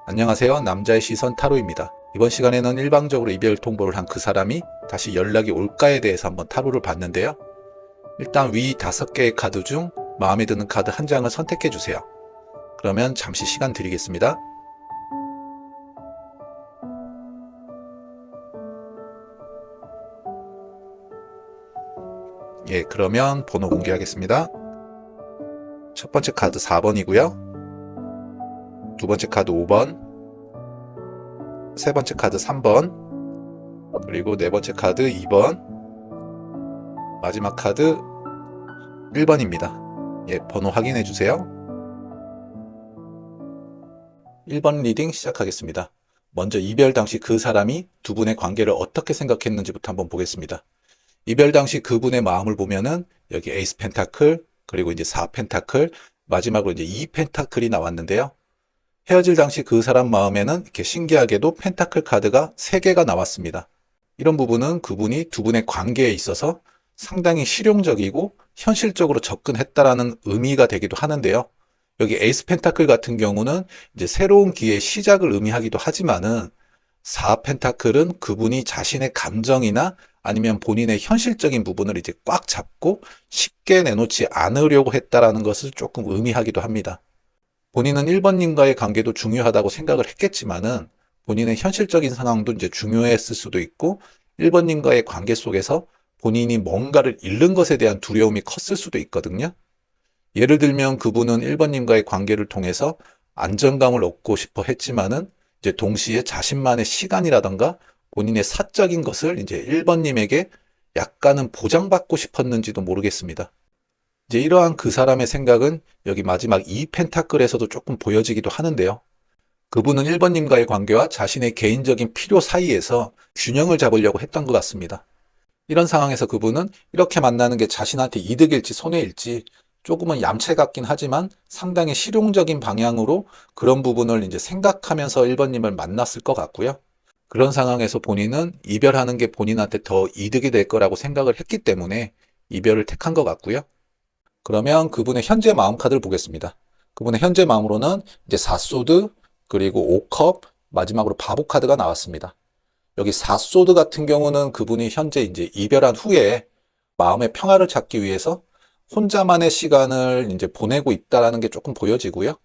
안녕하세요. 남자의 시선 타로입니다. 이번 시간에는 일방적으로 이별 통보를 한 그 사람이 다시 연락이 올까에 대해서 한번 타로를 봤는데요. 일단 위 5개의 카드 중 마음에 드는 카드 한 장을 선택해 주세요. 그러면 잠시 시간 드리겠습니다. 예, 그러면 번호 공개하겠습니다. 첫 번째 카드 4번이고요. 두 번째 카드 5번, 세 번째 카드 3번, 그리고 네 번째 카드 2번, 마지막 카드 1번입니다. 예, 번호 확인해 주세요. 1번 리딩 시작하겠습니다. 먼저 이별 당시 그 사람이 두 분의 관계를 어떻게 생각했는지부터 한번 보겠습니다. 이별 당시 그분의 마음을 보면은 여기 에이스 펜타클, 그리고 이제 4 펜타클, 마지막으로 이제 2 펜타클이 나왔는데요. 헤어질 당시 그 사람 마음에는 이렇게 신기하게도 펜타클 카드가 3개가 나왔습니다. 이런 부분은 그분이 두 분의 관계에 있어서 상당히 실용적이고 현실적으로 접근했다라는 의미가 되기도 하는데요. 여기 에이스 펜타클 같은 경우는 이제 새로운 기회의 시작을 의미하기도 하지만은 4 펜타클은 그분이 자신의 감정이나 아니면 본인의 현실적인 부분을 이제 꽉 잡고 쉽게 내놓지 않으려고 했다라는 것을 조금 의미하기도 합니다. 본인은 1번님과의 관계도 중요하다고 생각을 했겠지만은 본인의 현실적인 상황도 이제 중요했을 수도 있고 1번님과의 관계 속에서 본인이 뭔가를 잃는 것에 대한 두려움이 컸을 수도 있거든요. 예를 들면 그분은 1번님과의 관계를 통해서 안정감을 얻고 싶어 했지만은 이제 동시에 자신만의 시간이라던가 본인의 사적인 것을 이제 1번님에게 약간은 보장받고 싶었는지도 모르겠습니다. 이제 이러한 그 사람의 생각은 여기 마지막 2 펜타클에서도 조금 보여지기도 하는데요. 그분은 1번님과의 관계와 자신의 개인적인 필요 사이에서 균형을 잡으려고 했던 것 같습니다. 이런 상황에서 그분은 이렇게 만나는 게 자신한테 이득일지 손해일지 조금은 얌체 같긴 하지만 상당히 실용적인 방향으로 그런 부분을 이제 생각하면서 1번님을 만났을 것 같고요. 그런 상황에서 본인은 이별하는 게 본인한테 더 이득이 될 거라고 생각을 했기 때문에 이별을 택한 것 같고요. 그러면 그분의 현재 마음 카드를 보겠습니다. 그분의 현재 마음으로는 이제 4소드, 그리고 5컵, 마지막으로 바보 카드가 나왔습니다. 여기 4소드 같은 경우는 그분이 현재 이제 이별한 후에 마음의 평화를 찾기 위해서 혼자만의 시간을 이제 보내고 있다라는 게 조금 보여지고요.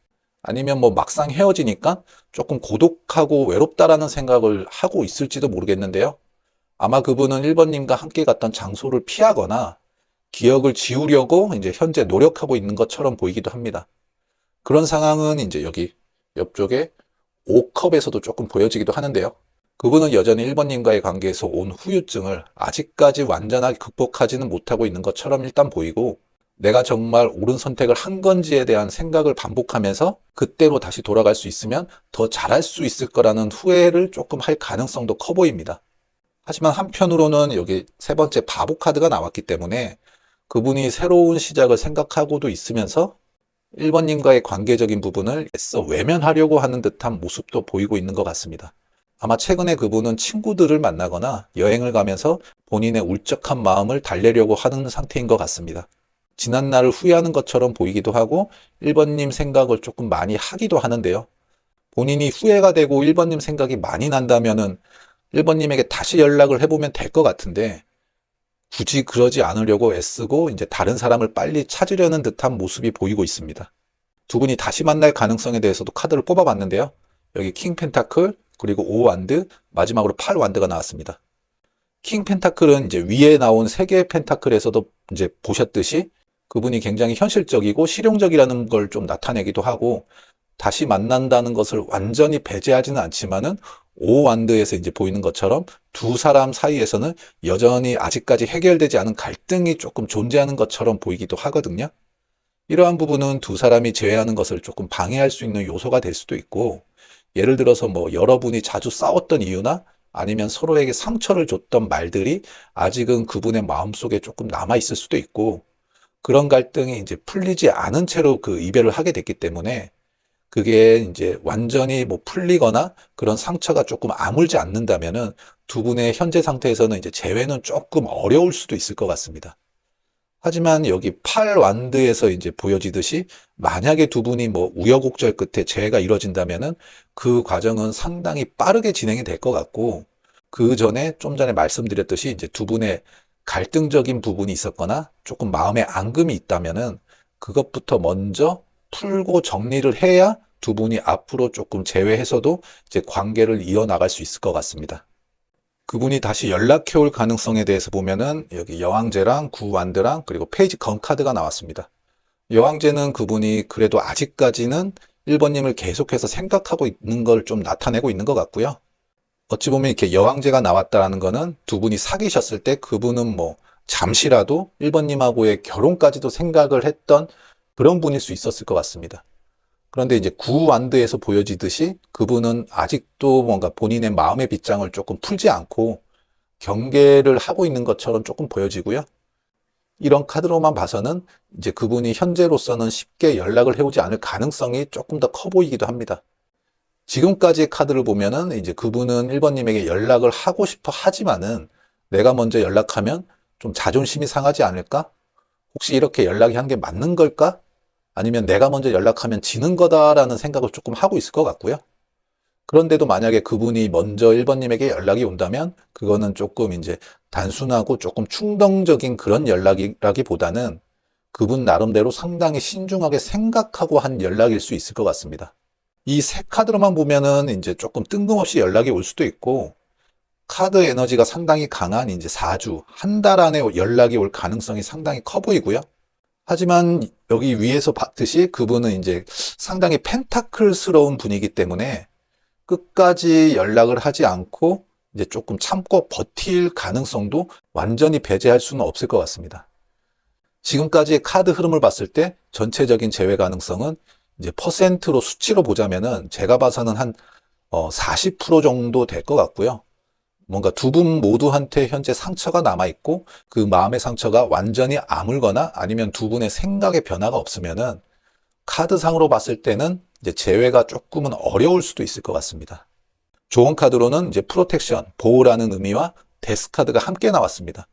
아니면 뭐 막상 헤어지니까 조금 고독하고 외롭다라는 생각을 하고 있을지도 모르겠는데요. 아마 그분은 1번님과 함께 갔던 장소를 피하거나 기억을 지우려고 이제 현재 노력하고 있는 것처럼 보이기도 합니다. 그런 상황은 이제 여기 옆쪽에 5컵에서도 조금 보여지기도 하는데요. 그분은 여전히 1번님과의 관계에서 온 후유증을 아직까지 완전하게 극복하지는 못하고 있는 것처럼 일단 보이고 내가 정말 옳은 선택을 한 건지에 대한 생각을 반복하면서 그때로 다시 돌아갈 수 있으면 더 잘할 수 있을 거라는 후회를 조금 할 가능성도 커 보입니다. 하지만 한편으로는 여기 세 번째 바보 카드가 나왔기 때문에 그분이 새로운 시작을 생각하고도 있으면서 1번님과의 관계적인 부분을 애써 외면하려고 하는 듯한 모습도 보이고 있는 것 같습니다. 아마 최근에 그분은 친구들을 만나거나 여행을 가면서 본인의 울적한 마음을 달래려고 하는 상태인 것 같습니다. 지난 날을 후회하는 것처럼 보이기도 하고 1번님 생각을 조금 많이 하기도 하는데요. 본인이 후회가 되고 1번님 생각이 많이 난다면은 1번님에게 다시 연락을 해보면 될 것 같은데 굳이 그러지 않으려고 애쓰고 이제 다른 사람을 빨리 찾으려는 듯한 모습이 보이고 있습니다. 두 분이 다시 만날 가능성에 대해서도 카드를 뽑아봤는데요. 여기 킹 펜타클, 그리고 5 완드, 마지막으로 8 완드가 나왔습니다. 킹 펜타클은 이제 위에 나온 3개의 펜타클에서도 이제 보셨듯이 그분이 굉장히 현실적이고 실용적이라는 걸 좀 나타내기도 하고 다시 만난다는 것을 완전히 배제하지는 않지만은 5 완드에서 이제 보이는 것처럼 두 사람 사이에서는 여전히 아직까지 해결되지 않은 갈등이 조금 존재하는 것처럼 보이기도 하거든요. 이러한 부분은 두 사람이 재회하는 것을 조금 방해할 수 있는 요소가 될 수도 있고, 예를 들어서 뭐 여러분이 자주 싸웠던 이유나 아니면 서로에게 상처를 줬던 말들이 아직은 그분의 마음속에 조금 남아 있을 수도 있고, 그런 갈등이 이제 풀리지 않은 채로 그 이별을 하게 됐기 때문에 그게 이제 완전히 뭐 풀리거나 그런 상처가 조금 아물지 않는다면은 두 분의 현재 상태에서는 이제 재회는 조금 어려울 수도 있을 것 같습니다. 하지만 여기 8완드에서 이제 보여지듯이 만약에 두 분이 뭐 우여곡절 끝에 재회가 이루어진다면은 그 과정은 상당히 빠르게 진행이 될 것 같고, 그 전에 좀 전에 말씀드렸듯이 이제 두 분의 갈등적인 부분이 있었거나 조금 마음에 앙금이 있다면은 그것부터 먼저 풀고 정리를 해야 두 분이 앞으로 조금 재회해서도 이제 관계를 이어나갈 수 있을 것 같습니다. 그분이 다시 연락해 올 가능성에 대해서 보면은 여기 여왕제랑 구완드랑 그리고 페이지 검 카드가 나왔습니다. 여왕제는 그분이 그래도 아직까지는 1번님을 계속해서 생각하고 있는 걸 좀 나타내고 있는 것 같고요. 어찌 보면 이렇게 여왕제가 나왔다는 거는 두 분이 사귀셨을 때 그분은 뭐 잠시라도 1번님하고의 결혼까지도 생각을 했던 그런 분일 수 있었을 것 같습니다. 그런데 이제 구완드에서 보여지듯이 그분은 아직도 뭔가 본인의 마음의 빗장을 조금 풀지 않고 경계를 하고 있는 것처럼 조금 보여지고요. 이런 카드로만 봐서는 이제 그분이 현재로서는 쉽게 연락을 해오지 않을 가능성이 조금 더 커 보이기도 합니다. 지금까지의 카드를 보면은 이제 그분은 1번님에게 연락을 하고 싶어 하지만은 내가 먼저 연락하면 좀 자존심이 상하지 않을까? 혹시 이렇게 연락이 한 게 맞는 걸까? 아니면 내가 먼저 연락하면 지는 거다라는 생각을 조금 하고 있을 것 같고요. 그런데도 만약에 그분이 먼저 1번님에게 연락이 온다면 그거는 조금 이제 단순하고 조금 충동적인 그런 연락이라기보다는 그분 나름대로 상당히 신중하게 생각하고 한 연락일 수 있을 것 같습니다. 이 세 카드로만 보면은 이제 조금 뜬금없이 연락이 올 수도 있고, 카드 에너지가 상당히 강한 이제 4주, 한 달 안에 연락이 올 가능성이 상당히 커 보이고요. 하지만 여기 위에서 봤듯이 그분은 이제 상당히 펜타클스러운 분이기 때문에 끝까지 연락을 하지 않고 이제 조금 참고 버틸 가능성도 완전히 배제할 수는 없을 것 같습니다. 지금까지의 카드 흐름을 봤을 때 전체적인 제외 가능성은 이제 퍼센트로 수치로 보자면은 제가 봐서는 한 40% 정도 될 것 같고요. 뭔가 두 분 모두한테 현재 상처가 남아있고 그 마음의 상처가 완전히 아물거나 아니면 두 분의 생각의 변화가 없으면은 카드상으로 봤을 때는 이제 재회가 조금은 어려울 수도 있을 것 같습니다. 좋은 카드로는 이제 프로텍션, 보호라는 의미와 데스 카드가 함께 나왔습니다.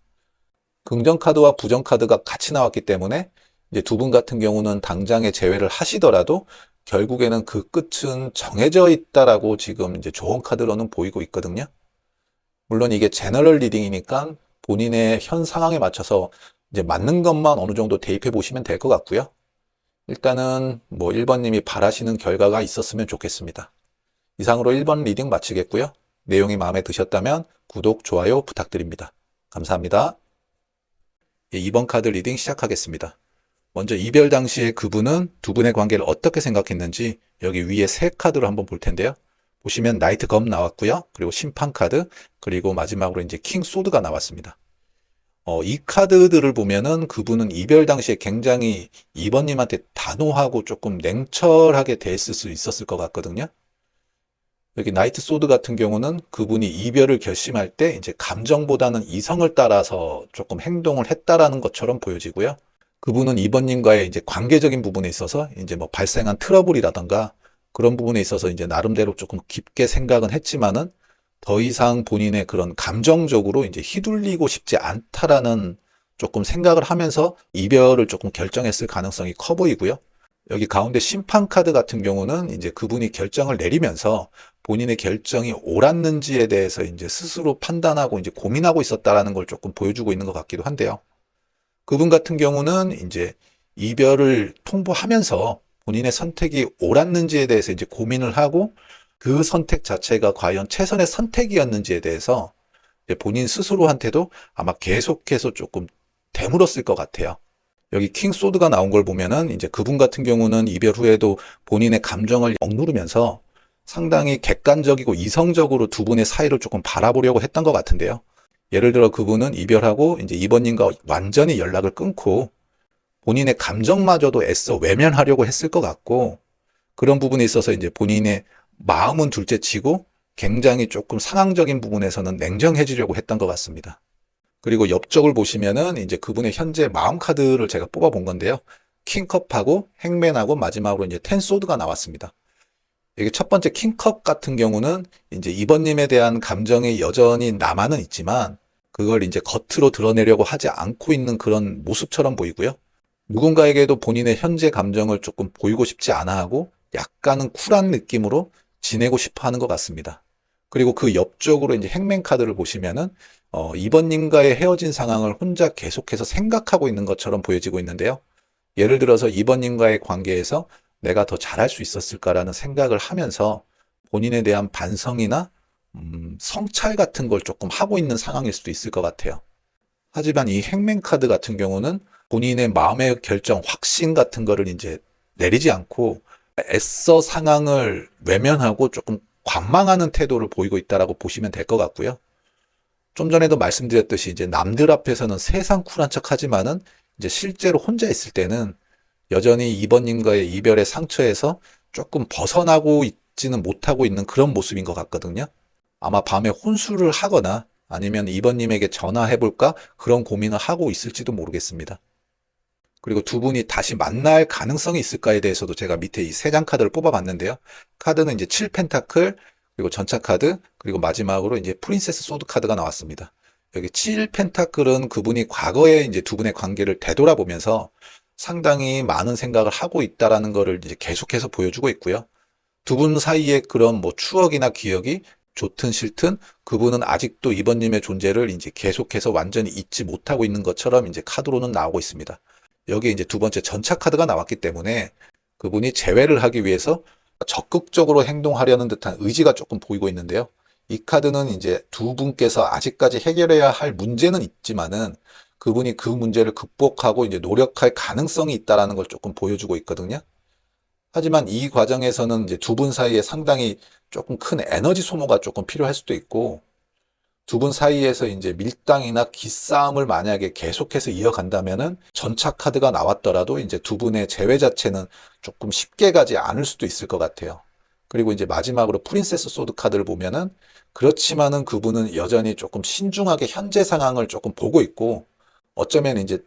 긍정 카드와 부정 카드가 같이 나왔기 때문에 이제 두 분 같은 경우는 당장에 재회를 하시더라도 결국에는 그 끝은 정해져 있다라고 지금 이제 좋은 카드로는 보이고 있거든요. 물론 이게 제너럴 리딩이니까 본인의 현 상황에 맞춰서 이제 맞는 것만 어느 정도 대입해 보시면 될 것 같고요. 일단은 뭐 1번님이 바라시는 결과가 있었으면 좋겠습니다. 이상으로 1번 리딩 마치겠고요. 내용이 마음에 드셨다면 구독, 좋아요 부탁드립니다. 감사합니다. 2번 카드 리딩 시작하겠습니다. 먼저 이별 당시에 그분은 두 분의 관계를 어떻게 생각했는지 여기 위에 세 카드로 한번 볼 텐데요. 보시면 나이트 검 나왔고요. 그리고 심판 카드, 그리고 마지막으로 이제 킹 소드가 나왔습니다. 이 카드들을 보면은 그분은 이별 당시에 굉장히 2번님한테 단호하고 조금 냉철하게 대했을 수 있었을 것 같거든요. 여기 나이트 소드 같은 경우는 그분이 이별을 결심할 때 이제 감정보다는 이성을 따라서 조금 행동을 했다라는 것처럼 보여지고요. 그분은 2번님과의 이제 관계적인 부분에 있어서 이제 뭐 발생한 트러블이라던가 그런 부분에 있어서 이제 나름대로 조금 깊게 생각은 했지만은 더 이상 본인의 그런 감정적으로 이제 휘둘리고 싶지 않다라는 조금 생각을 하면서 이별을 조금 결정했을 가능성이 커 보이고요. 여기 가운데 심판 카드 같은 경우는 이제 그분이 결정을 내리면서 본인의 결정이 옳았는지에 대해서 이제 스스로 판단하고 이제 고민하고 있었다라는 걸 조금 보여주고 있는 것 같기도 한데요. 그분 같은 경우는 이제 이별을 통보하면서 본인의 선택이 옳았는지에 대해서 이제 고민을 하고 그 선택 자체가 과연 최선의 선택이었는지에 대해서 이제 본인 스스로한테도 아마 계속해서 조금 되물었을 것 같아요. 여기 킹 소드가 나온 걸 보면은 이제 그분 같은 경우는 이별 후에도 본인의 감정을 억누르면서 상당히 객관적이고 이성적으로 두 분의 사이를 조금 바라보려고 했던 것 같은데요. 예를 들어 그분은 이별하고 이제 2번님과 완전히 연락을 끊고 본인의 감정마저도 애써 외면하려고 했을 것 같고, 그런 부분에 있어서 이제 본인의 마음은 둘째치고 굉장히 조금 상황적인 부분에서는 냉정해지려고 했던 것 같습니다. 그리고 옆쪽을 보시면은 이제 그분의 현재 마음 카드를 제가 뽑아 본 건데요. 킹컵하고 행맨하고 마지막으로 이제 텐 소드가 나왔습니다. 이게 첫 번째 킹컵 같은 경우는 이제 2번님에 대한 감정이 여전히 남아는 있지만 그걸 이제 겉으로 드러내려고 하지 않고 있는 그런 모습처럼 보이고요. 누군가에게도 본인의 현재 감정을 조금 보이고 싶지 않아 하고 약간은 쿨한 느낌으로 지내고 싶어 하는 것 같습니다. 그리고 그 옆쪽으로 이제 행맨 카드를 보시면은, 2번님과의 헤어진 상황을 혼자 계속해서 생각하고 있는 것처럼 보여지고 있는데요. 예를 들어서 2번님과의 관계에서 내가 더 잘할 수 있었을까라는 생각을 하면서 본인에 대한 반성이나 성찰 같은 걸 조금 하고 있는 상황일 수도 있을 것 같아요. 하지만 이 행맨 카드 같은 경우는 본인의 마음의 결정, 확신 같은 거를 이제 내리지 않고 애써 상황을 외면하고 조금 관망하는 태도를 보이고 있다라고 보시면 될 것 같고요. 좀 전에도 말씀드렸듯이 이제 남들 앞에서는 세상 쿨한 척 하지만은 이제 실제로 혼자 있을 때는 여전히 2번님과의 이별의 상처에서 조금 벗어나고 있지는 못하고 있는 그런 모습인 것 같거든요. 아마 밤에 혼술을 하거나 아니면 2번님에게 전화해볼까 그런 고민을 하고 있을지도 모르겠습니다. 그리고 두 분이 다시 만날 가능성이 있을까에 대해서도 제가 밑에 이 세 장 카드를 뽑아봤는데요. 카드는 이제 7펜타클, 그리고 전차 카드, 그리고 마지막으로 이제 프린세스 소드 카드가 나왔습니다. 여기 7펜타클은 그분이 과거에 이제 두 분의 관계를 되돌아보면서 상당히 많은 생각을 하고 있다라는 거를 이제 계속해서 보여주고 있고요. 두 분 사이에 그런 뭐 추억이나 기억이 좋든 싫든 그분은 아직도 이번님의 존재를 이제 계속해서 완전히 잊지 못하고 있는 것처럼 이제 카드로는 나오고 있습니다. 여기에 이제 두 번째 전차 카드가 나왔기 때문에 그분이 재회를 하기 위해서 적극적으로 행동하려는 듯한 의지가 조금 보이고 있는데요. 이 카드는 이제 두 분께서 아직까지 해결해야 할 문제는 있지만은 그분이 그 문제를 극복하고 이제 노력할 가능성이 있다라는 걸 조금 보여주고 있거든요. 하지만 이 과정에서는 이제 두 분 사이에 상당히 조금 큰 에너지 소모가 조금 필요할 수도 있고, 두 분 사이에서 이제 밀당이나 기싸움을 만약에 계속해서 이어간다면은 전차 카드가 나왔더라도 이제 두 분의 재회 자체는 조금 쉽게 가지 않을 수도 있을 것 같아요. 그리고 이제 마지막으로 프린세스 소드 카드를 보면은 그렇지만은 그분은 여전히 조금 신중하게 현재 상황을 조금 보고 있고, 어쩌면 이제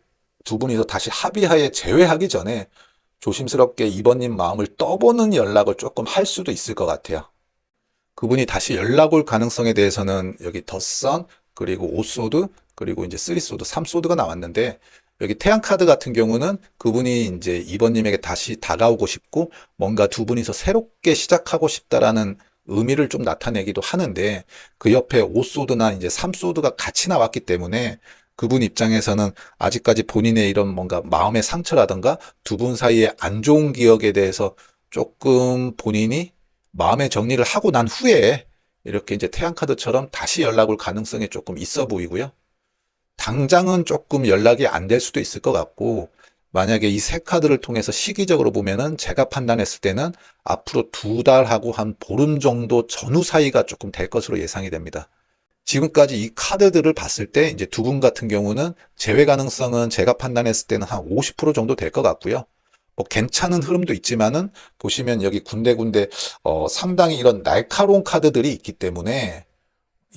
두 분이서 다시 합의하에 재회하기 전에 조심스럽게 이번님 마음을 떠보는 연락을 조금 할 수도 있을 것 같아요. 그분이 다시 연락 올 가능성에 대해서는 여기 덧선, 그리고 5소드, 그리고 이제 3소드, 3소드가 나왔는데, 여기 태양 카드 같은 경우는 그분이 이제 이번님에게 다시 다가오고 싶고 뭔가 두 분이서 새롭게 시작하고 싶다라는 의미를 좀 나타내기도 하는데, 그 옆에 5소드나 이제 3소드가 같이 나왔기 때문에 그분 입장에서는 아직까지 본인의 이런 뭔가 마음의 상처라든가 두 분 사이의 안 좋은 기억에 대해서 조금 본인이 마음의 정리를 하고 난 후에 이렇게 이제 태양카드처럼 다시 연락 올 가능성이 조금 있어 보이고요. 당장은 조금 연락이 안 될 수도 있을 것 같고, 만약에 이 세 카드를 통해서 시기적으로 보면은 제가 판단했을 때는 앞으로 2달하고 한 보름 정도 전후 사이가 조금 될 것으로 예상이 됩니다. 지금까지 이 카드들을 봤을 때 이제 두 분 같은 경우는 재회 가능성은 제가 판단했을 때는 한 50% 정도 될 것 같고요. 뭐 괜찮은 흐름도 있지만은 보시면 여기 군데군데 상당히 이런 날카로운 카드들이 있기 때문에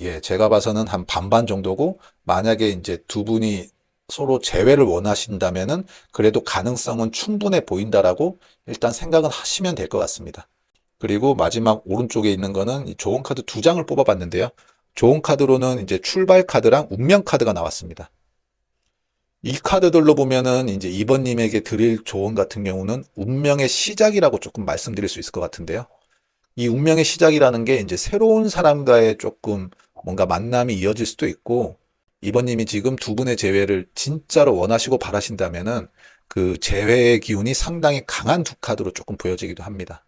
예, 제가 봐서는 한 반반 정도고, 만약에 이제 두 분이 서로 재회를 원하신다면은 그래도 가능성은 충분해 보인다라고 일단 생각은 하시면 될 것 같습니다. 그리고 마지막 오른쪽에 있는 거는 이 조언 카드 두 장을 뽑아봤는데요. 좋은 카드로는 이제 출발 카드랑 운명 카드가 나왔습니다. 이 카드들로 보면은 이제 이번님에게 드릴 조언 같은 경우는 운명의 시작이라고 조금 말씀드릴 수 있을 것 같은데요. 이 운명의 시작이라는 게 이제 새로운 사람과의 조금 뭔가 만남이 이어질 수도 있고, 이번님이 지금 두 분의 재회를 진짜로 원하시고 바라신다면은 그 재회의 기운이 상당히 강한 두 카드로 조금 보여지기도 합니다.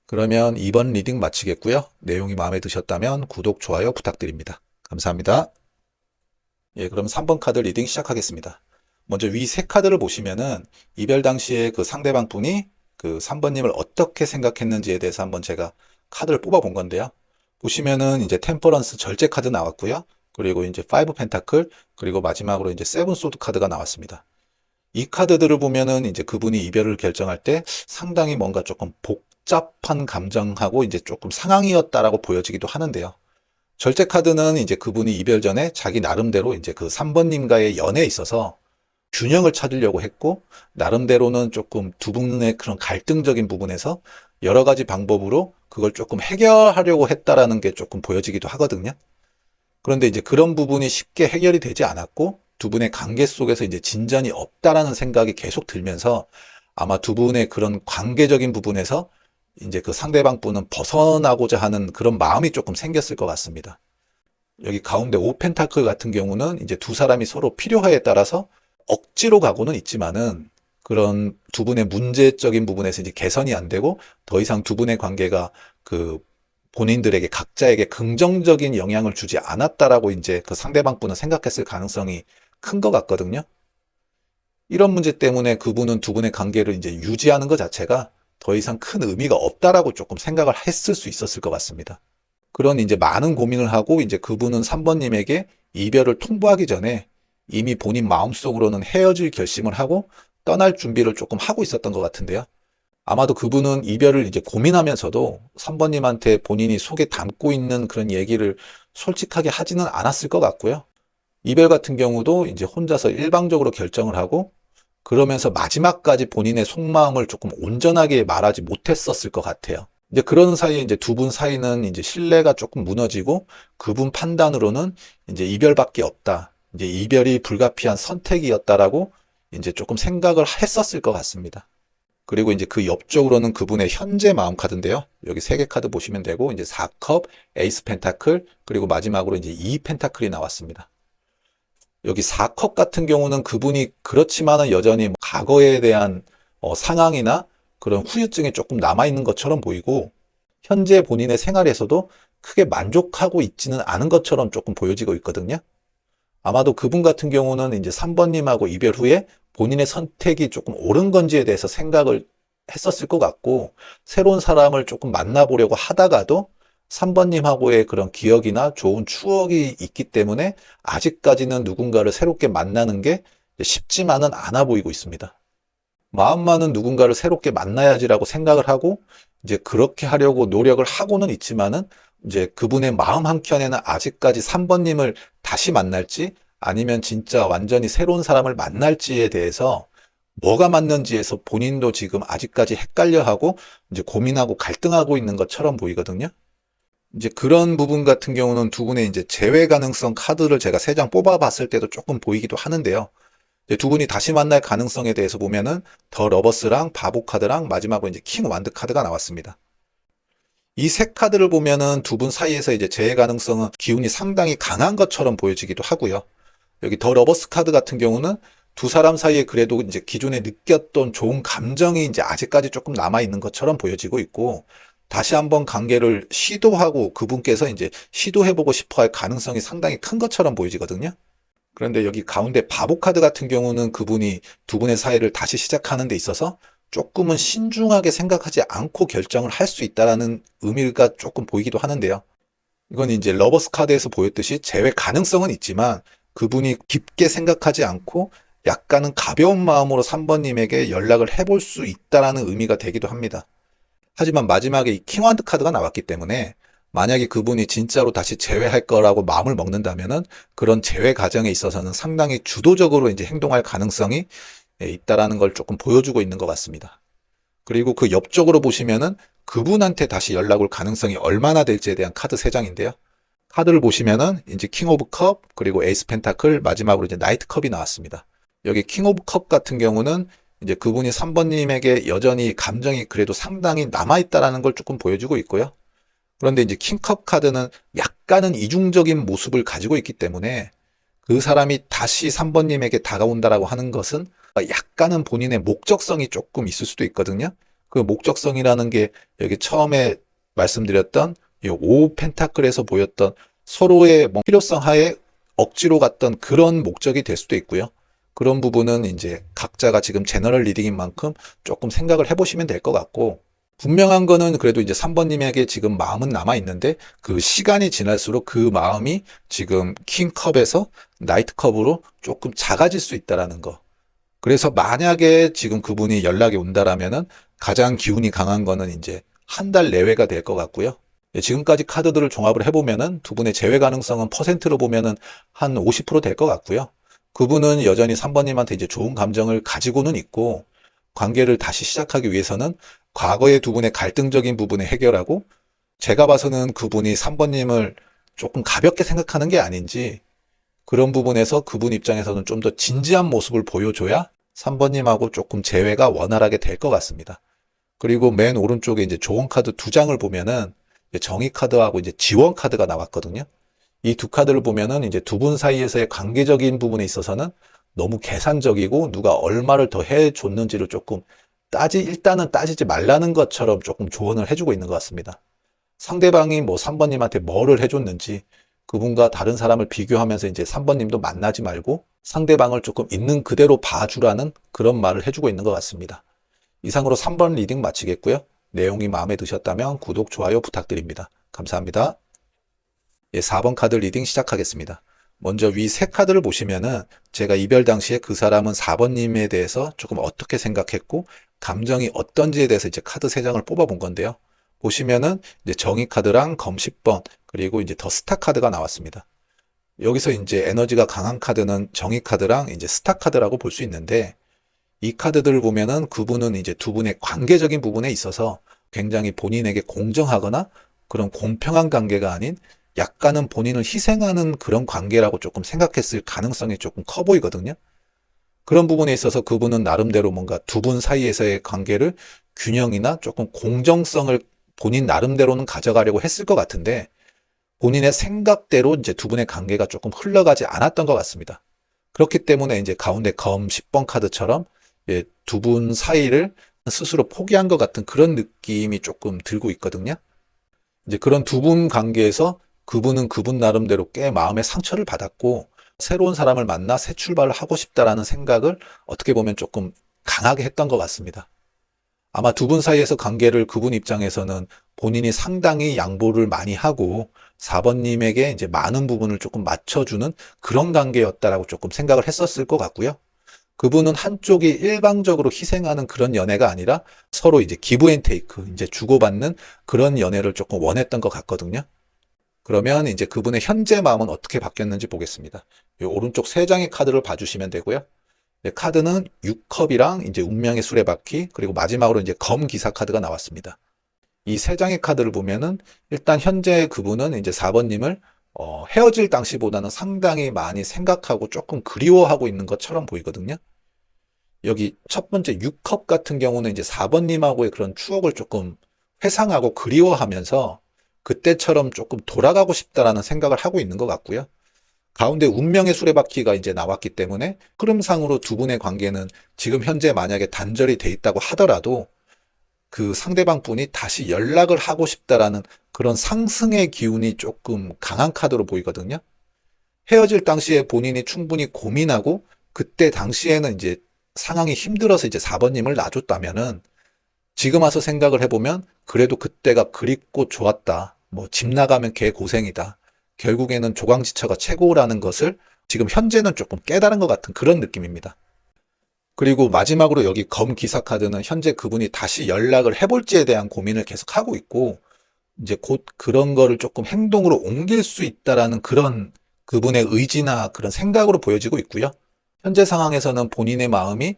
그러면 이번 리딩 마치겠고요. 내용이 마음에 드셨다면 구독, 좋아요 부탁드립니다. 감사합니다. 예, 그럼 3번 카드 리딩 시작하겠습니다. 먼저 위 세 카드를 보시면은 이별 당시에 그 상대방 분이 그 3번님을 어떻게 생각했는지에 대해서 한번 제가 카드를 뽑아 본 건데요. 보시면은 이제 템퍼런스 절제 카드 나왔고요. 그리고 이제 5 펜타클, 그리고 마지막으로 이제 7 소드 카드가 나왔습니다. 이 카드들을 보면은 이제 그분이 이별을 결정할 때 상당히 뭔가 조금 복잡한 감정하고 이제 조금 상황이었다라고 보여지기도 하는데요. 절제 카드는 이제 그분이 이별 전에 자기 나름대로 이제 그 3번님과의 연애에 있어서 균형을 찾으려고 했고, 나름대로는 조금 두 분의 그런 갈등적인 부분에서 여러 가지 방법으로 그걸 조금 해결하려고 했다라는 게 조금 보여지기도 하거든요. 그런데 이제 그런 부분이 쉽게 해결이 되지 않았고 두 분의 관계 속에서 이제 진전이 없다라는 생각이 계속 들면서 아마 두 분의 그런 관계적인 부분에서 이제 그 상대방 분은 벗어나고자 하는 그런 마음이 조금 생겼을 것 같습니다. 여기 가운데 오 펜타클 같은 경우는 이제 두 사람이 서로 필요하에 따라서 억지로 가고는 있지만은 그런 두 분의 문제적인 부분에서 이제 개선이 안 되고 더 이상 두 분의 관계가 그 본인들에게 각자에게 긍정적인 영향을 주지 않았다라고 이제 그 상대방 분은 생각했을 가능성이 큰 것 같거든요. 이런 문제 때문에 그분은 두 분의 관계를 이제 유지하는 것 자체가 더 이상 큰 의미가 없다라고 조금 생각을 했을 수 있었을 것 같습니다. 그런 이제 많은 고민을 하고 이제 그분은 3번님에게 이별을 통보하기 전에 이미 본인 마음속으로는 헤어질 결심을 하고 떠날 준비를 조금 하고 있었던 것 같은데요. 아마도 그분은 이별을 이제 고민하면서도 3번님한테 본인이 속에 담고 있는 그런 얘기를 솔직하게 하지는 않았을 것 같고요. 이별 같은 경우도 이제 혼자서 일방적으로 결정을 하고 그러면서 마지막까지 본인의 속마음을 조금 온전하게 말하지 못했었을 것 같아요. 이제 그러는 사이에 이제 두 분 사이는 이제 신뢰가 조금 무너지고 그분 판단으로는 이제 이별밖에 없다. 이제 이별이 불가피한 선택이었다라고 이제 조금 생각을 했었을 것 같습니다. 그리고 이제 그 옆쪽으로는 그분의 현재 마음 카드인데요. 여기 세 개 카드 보시면 되고 이제 4컵, 에이스 펜타클, 그리고 마지막으로 이제 2 펜타클이 나왔습니다. 여기 4컵 같은 경우는 그분이 그렇지만은 여전히 과거에 대한 상황이나 그런 후유증이 조금 남아있는 것처럼 보이고 현재 본인의 생활에서도 크게 만족하고 있지는 않은 것처럼 조금 보여지고 있거든요. 아마도 그분 같은 경우는 이제 3번님하고 이별 후에 본인의 선택이 조금 옳은 건지에 대해서 생각을 했었을 것 같고 새로운 사람을 조금 만나보려고 하다가도 3번님하고의 그런 기억이나 좋은 추억이 있기 때문에 아직까지는 누군가를 새롭게 만나는 게 쉽지만은 않아 보이고 있습니다. 마음만은 누군가를 새롭게 만나야지라고 생각을 하고 이제 그렇게 하려고 노력을 하고는 있지만은 이제 그분의 마음 한켠에는 아직까지 3번님을 다시 만날지 아니면 진짜 완전히 새로운 사람을 만날지에 대해서 뭐가 맞는지에서 본인도 지금 아직까지 헷갈려하고 이제 고민하고 갈등하고 있는 것처럼 보이거든요. 이제 그런 부분 같은 경우는 두 분의 이제 재회 가능성 카드를 제가 세 장 뽑아봤을 때도 조금 보이기도 하는데요. 이제 두 분이 다시 만날 가능성에 대해서 보면은 더 러버스랑 바보 카드랑 마지막으로 이제 킹 완드 카드가 나왔습니다. 이 세 카드를 보면은 두 분 사이에서 이제 재회 가능성은 기운이 상당히 강한 것처럼 보여지기도 하고요. 여기 더 러버스 카드 같은 경우는 두 사람 사이에 그래도 이제 기존에 느꼈던 좋은 감정이 이제 아직까지 조금 남아 있는 것처럼 보여지고 있고 다시 한번 관계를 시도하고 그분께서 이제 시도해보고 싶어 할 가능성이 상당히 큰 것처럼 보이지거든요. 그런데 여기 가운데 바보 카드 같은 경우는 그분이 두 분의 사이를 다시 시작하는 데 있어서 조금은 신중하게 생각하지 않고 결정을 할 수 있다는 의미가 조금 보이기도 하는데요. 이건 이제 러버스 카드에서 보였듯이 재회 가능성은 있지만 그분이 깊게 생각하지 않고 약간은 가벼운 마음으로 3번님에게 연락을 해볼 수 있다는 의미가 되기도 합니다. 하지만 마지막에 이 킹완드 카드가 나왔기 때문에 만약에 그분이 진짜로 다시 재회할 거라고 마음을 먹는다면은 그런 재회 과정에 있어서는 상당히 주도적으로 이제 행동할 가능성이 있다라는 걸 조금 보여주고 있는 것 같습니다. 그리고 그 옆쪽으로 보시면은 그분한테 다시 연락 올 가능성이 얼마나 될지에 대한 카드 3장인데요. 카드를 보시면은 이제 킹 오브 컵, 그리고 에이스 펜타클, 마지막으로 이제 나이트 컵이 나왔습니다. 여기 킹 오브 컵 같은 경우는 이제 그분이 3번님에게 여전히 감정이 그래도 상당히 남아있다라는 걸 조금 보여주고 있고요. 그런데 이제 킹컵 카드는 약간은 이중적인 모습을 가지고 있기 때문에 그 사람이 다시 3번님에게 다가온다라고 하는 것은 약간은 본인의 목적성이 조금 있을 수도 있거든요. 그 목적성이라는 게 여기 처음에 말씀드렸던 이 5 펜타클에서 보였던 서로의 필요성 하에 억지로 갔던 그런 목적이 될 수도 있고요. 그런 부분은 이제 각자가 지금 제너럴 리딩인 만큼 조금 생각을 해보시면 될 것 같고 분명한 거는 그래도 이제 3번님에게 지금 마음은 남아 있는데 그 시간이 지날수록 그 마음이 지금 킹컵에서 나이트컵으로 조금 작아질 수 있다라는 거. 그래서 만약에 지금 그분이 연락이 온다라면은 가장 기운이 강한 거는 이제 한 달 내외가 될 것 같고요. 지금까지 카드들을 종합을 해보면은 두 분의 재회 가능성은 퍼센트로 보면은 한 50% 될 것 같고요. 그분은 여전히 3번님한테 이제 좋은 감정을 가지고는 있고 관계를 다시 시작하기 위해서는 과거의 두 분의 갈등적인 부분을 해결하고 제가 봐서는 그분이 3번님을 조금 가볍게 생각하는 게 아닌지, 그런 부분에서 그분 입장에서는 좀 더 진지한 모습을 보여줘야 3번님하고 조금 재회가 원활하게 될 것 같습니다. 그리고 맨 오른쪽에 이제 조언 카드 두 장을 보면은 정의 카드하고 이제 지원 카드가 나왔거든요. 이 두 카드를 보면은 이제 두 분 사이에서의 관계적인 부분에 있어서는 너무 계산적이고 누가 얼마를 더 해줬는지를 조금 일단은 따지지 말라는 것처럼 조금 조언을 해주고 있는 것 같습니다. 상대방이 뭐 3번님한테 뭐를 해줬는지 그분과 다른 사람을 비교하면서 이제 3번님도 만나지 말고 상대방을 조금 있는 그대로 봐주라는 그런 말을 해주고 있는 것 같습니다. 이상으로 3번 리딩 마치겠고요. 내용이 마음에 드셨다면 구독, 좋아요 부탁드립니다. 감사합니다. 4번 카드 리딩 시작하겠습니다. 먼저 위 세 카드를 보시면은 제가 이별 당시에 그 사람은 4번님에 대해서 조금 어떻게 생각했고 감정이 어떤지에 대해서 이제 카드 세 장을 뽑아 본 건데요. 보시면은 이제 정의 카드랑 검 10번 그리고 이제 더 스타 카드가 나왔습니다. 여기서 이제 에너지가 강한 카드는 정의 카드랑 이제 스타 카드라고 볼 수 있는데 이 카드들을 보면은 그분은 이제 두 분의 관계적인 부분에 있어서 굉장히 본인에게 공정하거나 그런 공평한 관계가 아닌 약간은 본인을 희생하는 그런 관계라고 조금 생각했을 가능성이 조금 커 보이거든요. 그런 부분에 있어서 그분은 나름대로 뭔가 두 분 사이에서의 관계를 균형이나 조금 공정성을 본인 나름대로는 가져가려고 했을 것 같은데 본인의 생각대로 이제 두 분의 관계가 조금 흘러가지 않았던 것 같습니다. 그렇기 때문에 이제 가운데 검 10번 카드처럼 두 분 사이를 스스로 포기한 것 같은 그런 느낌이 조금 들고 있거든요. 이제 그런 두 분 관계에서 그분은 그분 나름대로 꽤 마음의 상처를 받았고 새로운 사람을 만나 새 출발을 하고 싶다라는 생각을 어떻게 보면 조금 강하게 했던 것 같습니다. 아마 두 분 사이에서 관계를 그분 입장에서는 본인이 상당히 양보를 많이 하고 4번님에게 이제 많은 부분을 조금 맞춰주는 그런 관계였다라고 조금 생각을 했었을 것 같고요. 그분은 한쪽이 일방적으로 희생하는 그런 연애가 아니라 서로 이제 기브 앤 테이크, 이제 주고받는 그런 연애를 조금 원했던 것 같거든요. 그러면 이제 그분의 현재 마음은 어떻게 바뀌었는지 보겠습니다. 이 오른쪽 세 장의 카드를 봐주시면 되고요. 카드는 6컵이랑 이제 운명의 수레바퀴 그리고 마지막으로 이제 검 기사 카드가 나왔습니다. 이 세 장의 카드를 보면은 일단 현재 그분은 이제 4번님을 헤어질 당시보다는 상당히 많이 생각하고 조금 그리워하고 있는 것처럼 보이거든요. 여기 첫 번째 6컵 같은 경우는 이제 4번님하고의 그런 추억을 조금 회상하고 그리워하면서 그때처럼 조금 돌아가고 싶다라는 생각을 하고 있는 것 같고요. 가운데 운명의 수레바퀴가 이제 나왔기 때문에 흐름상으로 두 분의 관계는 지금 현재 만약에 단절이 돼 있다고 하더라도 그 상대방 분이 다시 연락을 하고 싶다라는 그런 상승의 기운이 조금 강한 카드로 보이거든요. 헤어질 당시에 본인이 충분히 고민하고 그때 당시에는 이제 상황이 힘들어서 이제 4번님을 놔줬다면은 지금 와서 생각을 해보면 그래도 그때가 그립고 좋았다. 뭐 집 나가면 개 고생이다. 결국에는 조강지처가 최고라는 것을 지금 현재는 조금 깨달은 것 같은 그런 느낌입니다. 그리고 마지막으로 여기 검 기사 카드는 현재 그분이 다시 연락을 해볼지에 대한 고민을 계속 하고 있고 이제 곧 그런 거를 조금 행동으로 옮길 수 있다라는 그런 그분의 의지나 그런 생각으로 보여지고 있고요. 현재 상황에서는 본인의 마음이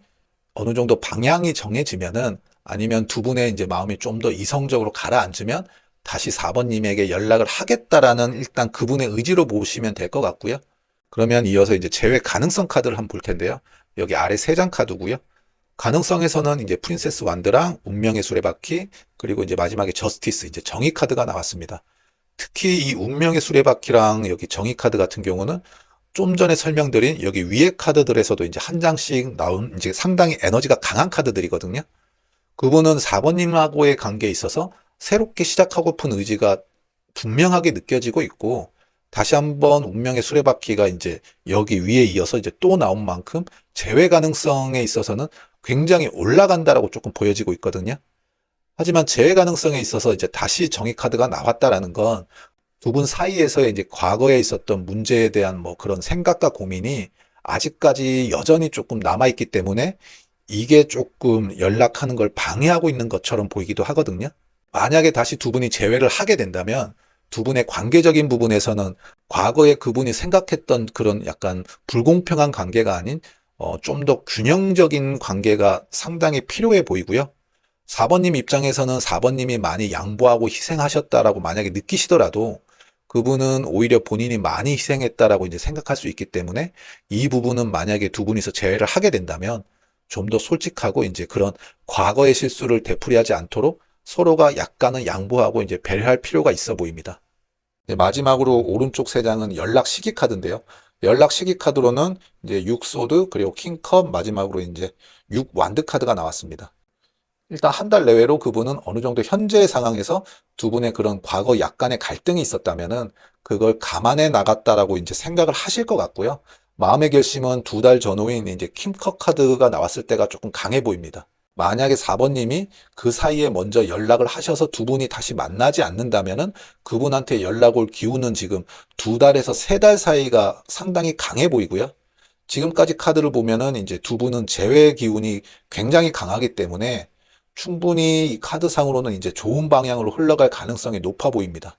어느 정도 방향이 정해지면은 아니면 두 분의 이제 마음이 좀 더 이성적으로 가라앉으면 다시 4번님에게 연락을 하겠다라는 일단 그분의 의지로 보시면 될 것 같고요. 그러면 이어서 이제 재회 가능성 카드를 한번 볼 텐데요. 여기 아래 세 장 카드고요. 가능성에서는 이제 프린세스 완드랑 운명의 수레바퀴 그리고 이제 마지막에 저스티스 이제 정의 카드가 나왔습니다. 특히 이 운명의 수레바퀴랑 여기 정의 카드 같은 경우는 좀 전에 설명드린 여기 위에 카드들에서도 이제 한 장씩 나온 이제 상당히 에너지가 강한 카드들이거든요. 그분은 4번님하고의 관계에 있어서 새롭게 시작하고픈 의지가 분명하게 느껴지고 있고 다시 한번 운명의 수레바퀴가 이제 여기 위에 이어서 이제 또 나온 만큼 재회 가능성에 있어서는 굉장히 올라간다라고 조금 보여지고 있거든요. 하지만 재회 가능성에 있어서 이제 다시 정의 카드가 나왔다라는 건 두 분 사이에서의 이제 과거에 있었던 문제에 대한 뭐 그런 생각과 고민이 아직까지 여전히 조금 남아있기 때문에 이게 조금 연락하는 걸 방해하고 있는 것처럼 보이기도 하거든요. 만약에 다시 두 분이 재회를 하게 된다면 두 분의 관계적인 부분에서는 과거에 그분이 생각했던 그런 약간 불공평한 관계가 아닌 좀 더 균형적인 관계가 상당히 필요해 보이고요. 4번님 입장에서는 4번님이 많이 양보하고 희생하셨다라고 만약에 느끼시더라도 그분은 오히려 본인이 많이 희생했다라고 이제 생각할 수 있기 때문에 이 부분은 만약에 두 분이서 재회를 하게 된다면 좀 더 솔직하고 이제 그런 과거의 실수를 되풀이하지 않도록 서로가 약간은 양보하고 이제 배려할 필요가 있어 보입니다. 네, 마지막으로 오른쪽 세 장은 연락 시기 카드인데요. 연락 시기 카드로는 이제 6소드 그리고 킹컵 마지막으로 이제 6완드 카드가 나왔습니다. 일단 한 달 내외로 그분은 어느 정도 현재 상황에서 두 분의 그런 과거 약간의 갈등이 있었다면은 그걸 감안해 나갔다라고 이제 생각을 하실 것 같고요. 마음의 결심은 두 달 전후인 이제 킹컵 카드가 나왔을 때가 조금 강해 보입니다. 만약에 4번님이 그 사이에 먼저 연락을 하셔서 두 분이 다시 만나지 않는다면은 그분한테 연락 올 기운은 지금 두 달에서 세 달 사이가 상당히 강해 보이고요. 지금까지 카드를 보면은 이제 두 분은 재회 기운이 굉장히 강하기 때문에 충분히 이 카드상으로는 이제 좋은 방향으로 흘러갈 가능성이 높아 보입니다.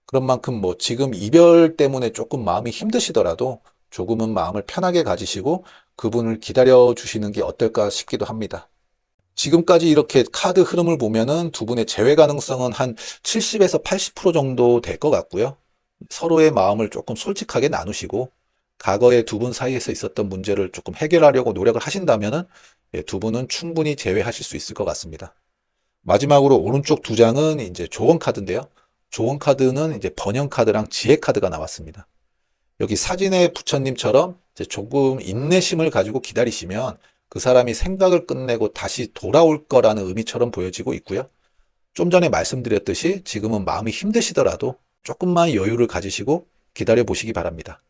그런 만큼 뭐 지금 이별 때문에 조금 마음이 힘드시더라도 조금은 마음을 편하게 가지시고 그분을 기다려 주시는 게 어떨까 싶기도 합니다. 지금까지 이렇게 카드 흐름을 보면은 두 분의 재회 가능성은 한 70에서 80% 정도 될 것 같고요. 서로의 마음을 조금 솔직하게 나누시고 과거에 두 분 사이에서 있었던 문제를 조금 해결하려고 노력을 하신다면은 두 분은 충분히 재회하실 수 있을 것 같습니다. 마지막으로 오른쪽 두 장은 이제 조언 카드인데요. 조언 카드는 이제 번영 카드랑 지혜 카드가 나왔습니다. 여기 사진의 부처님처럼 이제 조금 인내심을 가지고 기다리시면 그 사람이 생각을 끝내고 다시 돌아올 거라는 의미처럼 보여지고 있고요. 좀 전에 말씀드렸듯이 지금은 마음이 힘드시더라도 조금만 여유를 가지시고 기다려 보시기 바랍니다.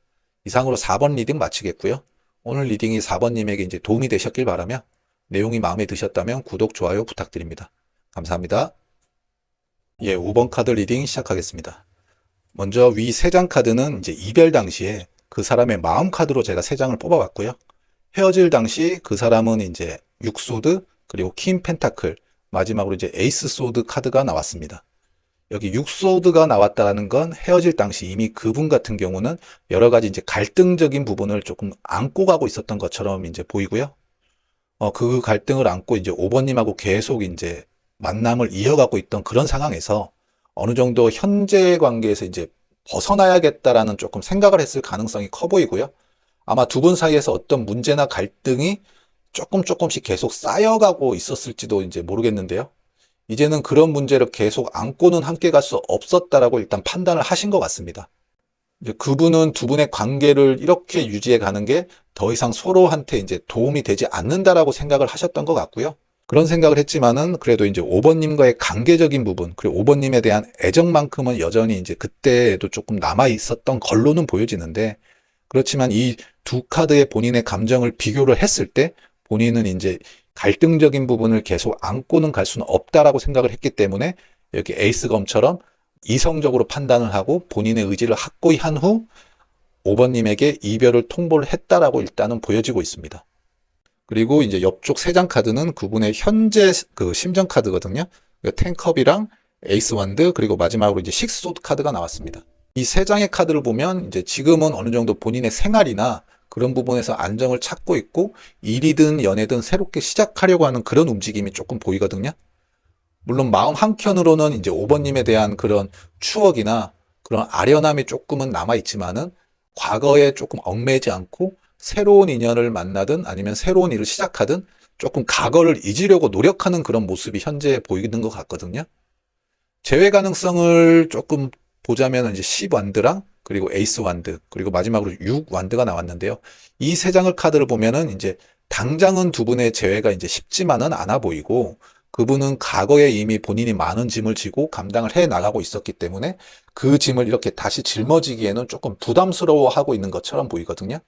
이상으로 4번 리딩 마치겠고요. 오늘 리딩이 4번님에게 이제 도움이 되셨길 바라며 내용이 마음에 드셨다면 구독, 좋아요 부탁드립니다. 감사합니다. 5번 카드 리딩 시작하겠습니다. 먼저 위 세 장 카드는 이제 이별 당시에 그 사람의 마음 카드로 제가 세 장을 뽑아봤고요. 헤어질 당시 그 사람은 이제 6소드 그리고 퀸 펜타클 마지막으로 이제 에이스 소드 카드가 나왔습니다. 여기 6소드가 나왔다는 건 헤어질 당시 이미 그분 같은 경우는 여러 가지 이제 갈등적인 부분을 조금 안고 가고 있었던 것처럼 이제 보이고요. 그 갈등을 안고 이제 5번님하고 계속 이제 만남을 이어가고 있던 그런 상황에서 어느 정도 현재 관계에서 이제 벗어나야겠다라는 조금 생각을 했을 가능성이 커 보이고요. 아마 두 분 사이에서 어떤 문제나 갈등이 조금씩 계속 쌓여가고 있었을지도 이제 모르겠는데요. 이제는 그런 문제를 계속 안고는 함께 갈 수 없었다라고 일단 판단을 하신 것 같습니다. 이제 그분은 두 분의 관계를 이렇게 유지해 가는 게 더 이상 서로한테 이제 도움이 되지 않는다라고 생각을 하셨던 것 같고요. 그런 생각을 했지만은 그래도 이제 5번님과의 관계적인 부분, 그리고 5번님에 대한 애정만큼은 여전히 이제 그때에도 조금 남아 있었던 걸로는 보여지는데, 그렇지만 이 두 카드의 본인의 감정을 비교를 했을 때 본인은 이제 갈등적인 부분을 계속 안고는 갈 수는 없다라고 생각을 했기 때문에 여기 에이스 검처럼 이성적으로 판단을 하고 본인의 의지를 확고히 한 후 5번님에게 이별을 통보를 했다라고 일단은 보여지고 있습니다. 그리고 이제 옆쪽 세 장 카드는 그분의 현재 그 심정 카드거든요. 텐컵이랑 에이스 완드 그리고 마지막으로 이제 식스소드 카드가 나왔습니다. 이 세 장의 카드를 보면 이제 지금은 어느 정도 본인의 생활이나 그런 부분에서 안정을 찾고 있고 일이든 연애든 새롭게 시작하려고 하는 그런 움직임이 조금 보이거든요. 물론 마음 한켠으로는 이제 5번님에 대한 그런 추억이나 그런 아련함이 조금은 남아있지만은 과거에 조금 얽매이지 않고 새로운 인연을 만나든 아니면 새로운 일을 시작하든 조금 과거를 잊으려고 노력하는 그런 모습이 현재 보이는 것 같거든요. 재회 가능성을 조금 보자면 이제 10완드랑 그리고 에이스 완드 그리고 마지막으로 6완드가 나왔는데요. 이 세 장을 카드를 보면은 이제 당장은 두 분의 재회가 이제 쉽지만은 않아 보이고 그분은 과거에 이미 본인이 많은 짐을 지고 감당을 해 나가고 있었기 때문에 그 짐을 이렇게 다시 짊어지기에는 조금 부담스러워하고 있는 것처럼 보이거든요.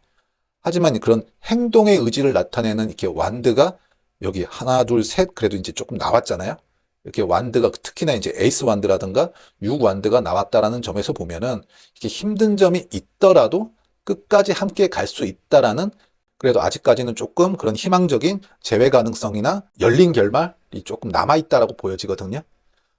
하지만 그런 행동의 의지를 나타내는 이렇게 완드가 여기 하나, 둘, 셋 그래도 이제 조금 나왔잖아요. 이렇게 완드가 특히나 이제 에이스 완드라든가 6 완드가 나왔다라는 점에서 보면은 이렇게 힘든 점이 있더라도 끝까지 함께 갈 수 있다라는 그래도 아직까지는 조금 그런 희망적인 재회 가능성이나 열린 결말이 조금 남아있다라고 보여지거든요.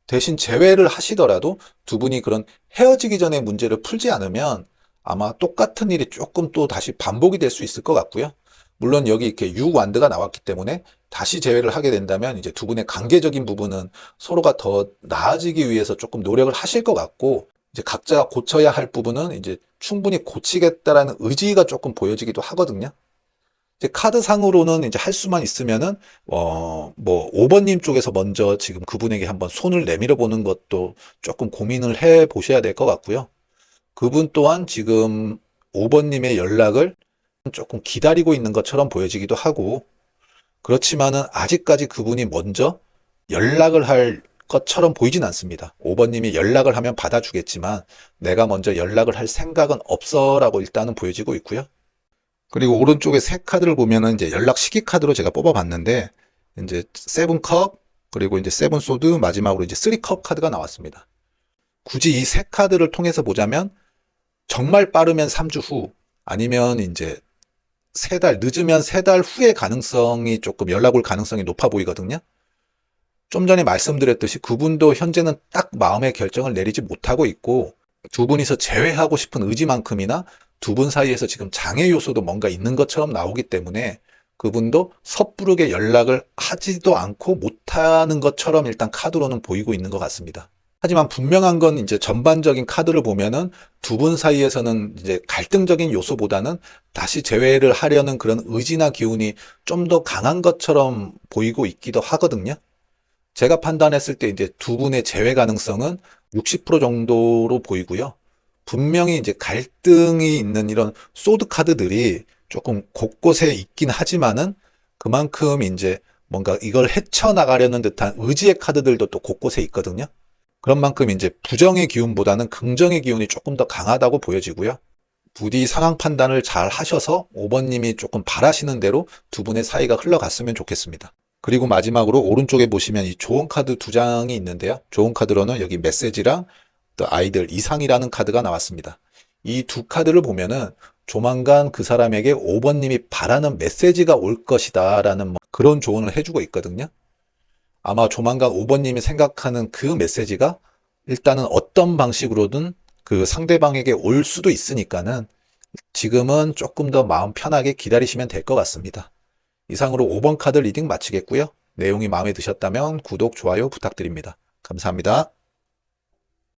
대신 재회를 하시더라도 두 분이 그런 헤어지기 전에 문제를 풀지 않으면 아마 똑같은 일이 조금 또 다시 반복이 될 수 있을 것 같고요. 물론 여기 이렇게 6완드가 나왔기 때문에 다시 재회를 하게 된다면 이제 두 분의 관계적인 부분은 서로가 더 나아지기 위해서 조금 노력을 하실 것 같고 이제 각자 고쳐야 할 부분은 이제 충분히 고치겠다라는 의지가 조금 보여지기도 하거든요. 이제 카드상으로는 이제 할 수만 있으면은, 뭐, 5번님 쪽에서 먼저 지금 그분에게 한번 손을 내밀어 보는 것도 조금 고민을 해 보셔야 될 것 같고요. 그분 또한 지금 5번님의 연락을 조금 기다리고 있는 것처럼 보여지기도 하고, 그렇지만은 아직까지 그분이 먼저 연락을 할 것처럼 보이진 않습니다. 5번님이 연락을 하면 받아주겠지만, 내가 먼저 연락을 할 생각은 없어라고 일단은 보여지고 있고요. 그리고 오른쪽에 세 카드를 보면은 이제 연락 시기 카드로 제가 뽑아봤는데, 이제 세븐컵, 그리고 이제 세븐 소드, 마지막으로 이제 쓰리컵 카드가 나왔습니다. 굳이 이 세 카드를 통해서 보자면, 정말 빠르면 3주 후, 아니면 이제 세 달, 늦으면 세 달 후의 가능성이 조금 연락 올 가능성이 높아 보이거든요. 좀 전에 말씀드렸듯이 그분도 현재는 딱 마음의 결정을 내리지 못하고 있고, 두 분이서 재회하고 싶은 의지만큼이나 두 분 사이에서 지금 장애 요소도 뭔가 있는 것처럼 나오기 때문에 그분도 섣부르게 연락을 하지도 않고 못하는 것처럼 일단 카드로는 보이고 있는 것 같습니다. 하지만 분명한 건 이제 전반적인 카드를 보면은 두 분 사이에서는 이제 갈등적인 요소보다는 다시 재회를 하려는 그런 의지나 기운이 좀 더 강한 것처럼 보이고 있기도 하거든요. 제가 판단했을 때 이제 두 분의 재회 가능성은 60% 정도로 보이고요. 분명히 이제 갈등이 있는 이런 소드 카드들이 조금 곳곳에 있긴 하지만은 그만큼 이제 뭔가 이걸 헤쳐나가려는 듯한 의지의 카드들도 또 곳곳에 있거든요. 그런 만큼 이제 부정의 기운보다는 긍정의 기운이 조금 더 강하다고 보여지고요. 부디 상황 판단을 잘 하셔서 5번님이 조금 바라시는 대로 두 분의 사이가 흘러갔으면 좋겠습니다. 그리고 마지막으로 오른쪽에 보시면 이 좋은 카드 두 장이 있는데요. 좋은 카드로는 여기 메시지랑 또 아이들 이상이라는 카드가 나왔습니다. 이 두 카드를 보면은 조만간 그 사람에게 5번님이 바라는 메시지가 올 것이다 라는 그런 조언을 해주고 있거든요. 아마 조만간 5번님이 생각하는 그 메시지가 일단은 어떤 방식으로든 그 상대방에게 올 수도 있으니까는 지금은 조금 더 마음 편하게 기다리시면 될 것 같습니다. 이상으로 5번 카드 리딩 마치겠고요. 내용이 마음에 드셨다면 구독, 좋아요 부탁드립니다. 감사합니다.